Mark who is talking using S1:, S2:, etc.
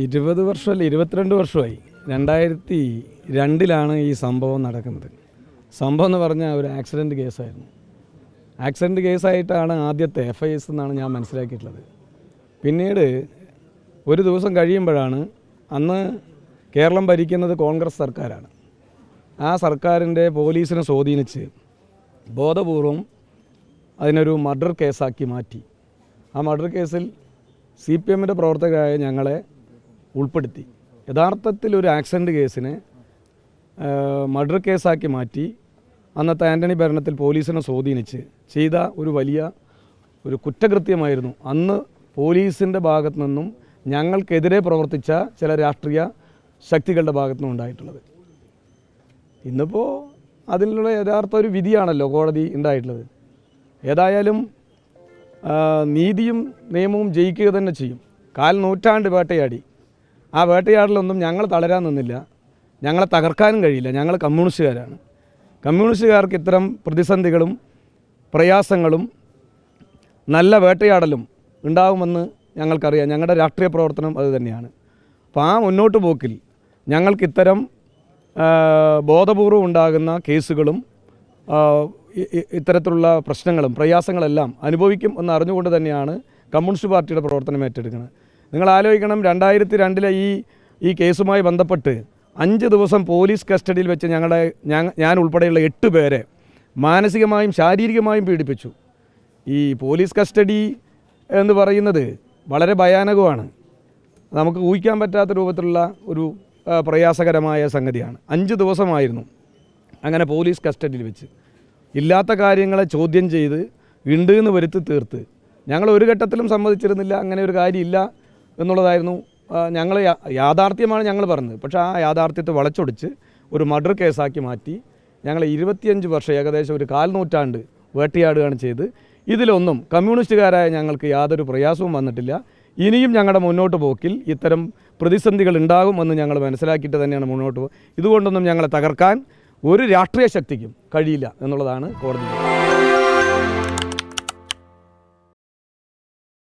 S1: 20 വർഷമല്ല 22 വർഷമായി. 2002 ഈ സംഭവം നടക്കുന്നത്. സംഭവം എന്ന് പറഞ്ഞാൽ ഒരു ആക്സിഡൻറ്റ് കേസായിരുന്നു. ആക്സിഡൻറ്റ് കേസായിട്ടാണ് ആദ്യത്തെ FIS എന്നാണ് ഞാൻ മനസ്സിലാക്കിയിട്ടുള്ളത്. പിന്നീട് ഒരു ദിവസം കഴിയുമ്പോഴാണ്, അന്ന് കേരളം ഭരിക്കുന്നത് കോൺഗ്രസ് സർക്കാരാണ്, ആ സർക്കാരിൻ്റെ പോലീസിനെ സ്വാധീനിച്ച് ബോധപൂർവം അതിനൊരു മർഡർ കേസാക്കി മാറ്റി. ആ മർഡർ കേസിൽ CPMൻ്റെ പ്രവർത്തകരായ ഞങ്ങളെ ഉൾപ്പെടുത്തി. യഥാർത്ഥത്തിൽ ഒരു ആക്സിഡൻറ്റ് കേസിനെ മർഡർ കേസാക്കി മാറ്റി അന്നത്തെ ആൻ്റണി ഭരണത്തിൽ പോലീസിനെ സ്വാധീനിച്ച് ചെയ്ത ഒരു കുറ്റകൃത്യമായിരുന്നു അന്ന് പോലീസിൻ്റെ ഭാഗത്തു നിന്നും ഞങ്ങൾക്കെതിരെ പ്രവർത്തിച്ച ചില രാഷ്ട്രീയ ശക്തികളുടെ ഭാഗത്തു നിന്നും ഉണ്ടായിട്ടുള്ളത്. ഇന്നിപ്പോൾ അതിനുള്ള യഥാർത്ഥ ഒരു വിധിയാണല്ലോ കോടതി ഉണ്ടായിട്ടുള്ളത്. ഏതായാലും നീതിയും നിയമവും ജയിക്കുക തന്നെ ചെയ്യും. 4 നൂറ്റാണ്ട് വേട്ടയാടി. ആ വേട്ടയാടലൊന്നും ഞങ്ങൾ തളരാൻ നിന്നില്ല. ഞങ്ങളെ തകർക്കാനും കഴിയില്ല. ഞങ്ങൾ കമ്മ്യൂണിസ്റ്റുകാരാണ്. കമ്മ്യൂണിസ്റ്റുകാർക്ക് ഇത്തരം പ്രതിസന്ധികളും പ്രയാസങ്ങളും നല്ല വേട്ടയാടലും ഉണ്ടാകുമെന്ന് ഞങ്ങൾക്കറിയാം. ഞങ്ങളുടെ രാഷ്ട്രീയ പ്രവർത്തനം അത് തന്നെയാണ്. അപ്പോൾ ആ മുന്നോട്ട് പോക്കിൽ ഞങ്ങൾക്കിത്തരം ബോധപൂർവം ഉണ്ടാകുന്ന കേസുകളും ഇത്തരത്തിലുള്ള പ്രശ്നങ്ങളും പ്രയാസങ്ങളെല്ലാം അനുഭവിക്കും എന്ന് അറിഞ്ഞുകൊണ്ട് തന്നെയാണ് കമ്മ്യൂണിസ്റ്റ് പാർട്ടിയുടെ പ്രവർത്തനം ഏറ്റെടുക്കുന്നത്. നിങ്ങൾ ആലോചിക്കണം, 2002 ഈ കേസുമായി ബന്ധപ്പെട്ട് 5 ദിവസം പോലീസ് കസ്റ്റഡിയിൽ വെച്ച് ഞാൻ ഉൾപ്പെടെയുള്ള 8 പേരെ മാനസികമായും ശാരീരികമായും പീഡിപ്പിച്ചു. ഈ പോലീസ് കസ്റ്റഡി എന്ന് പറയുന്നത് വളരെ ഭയാനകമാണ്. നമുക്ക് ഊഹിക്കാൻ പറ്റാത്ത രൂപത്തിലുള്ള ഒരു പ്രയാസകരമായ സംഗതിയാണ്. 5 ദിവസമായിരുന്നു അങ്ങനെ പോലീസ് കസ്റ്റഡിയിൽ വെച്ച് ഇല്ലാത്ത കാര്യങ്ങളെ ചോദ്യം ചെയ്ത് ഉണ്ട് എന്ന് വരുത്തി തീർത്ത്. ഞങ്ങൾ ഒരു ഘട്ടത്തിലും സമ്മതിച്ചിരുന്നില്ല അങ്ങനെ ഒരു കാര്യമില്ല എന്നുള്ളതായിരുന്നു. ഞങ്ങൾ യാഥാർത്ഥ്യമാണ് ഞങ്ങൾ പറഞ്ഞത്. പക്ഷേ ആ യാഥാർത്ഥ്യത്തെ വളച്ചൊടിച്ച് ഒരു മർഡർ കേസാക്കി മാറ്റി ഞങ്ങൾ 25 വർഷം, ഏകദേശം ഒരു 4 നൂറ്റാണ്ട് വേട്ടയാടുകയാണ് ചെയ്ത്. ഇതിലൊന്നും കമ്മ്യൂണിസ്റ്റുകാരായ ഞങ്ങൾക്ക് യാതൊരു പ്രയാസവും വന്നിട്ടില്ല. ഇനിയും ഞങ്ങളുടെ മുന്നോട്ട് പോക്കിൽ ഇത്തരം പ്രതിസന്ധികൾ ഉണ്ടാകുമെന്ന് ഞങ്ങൾ മനസ്സിലാക്കിയിട്ട് തന്നെയാണ് മുന്നോട്ട് ഇതുകൊണ്ടൊന്നും ഞങ്ങളെ തകർക്കാൻ ഒരു രാഷ്ട്രീയ ശക്തിക്കും കഴിയില്ല എന്നുള്ളതാണ് കോടതി.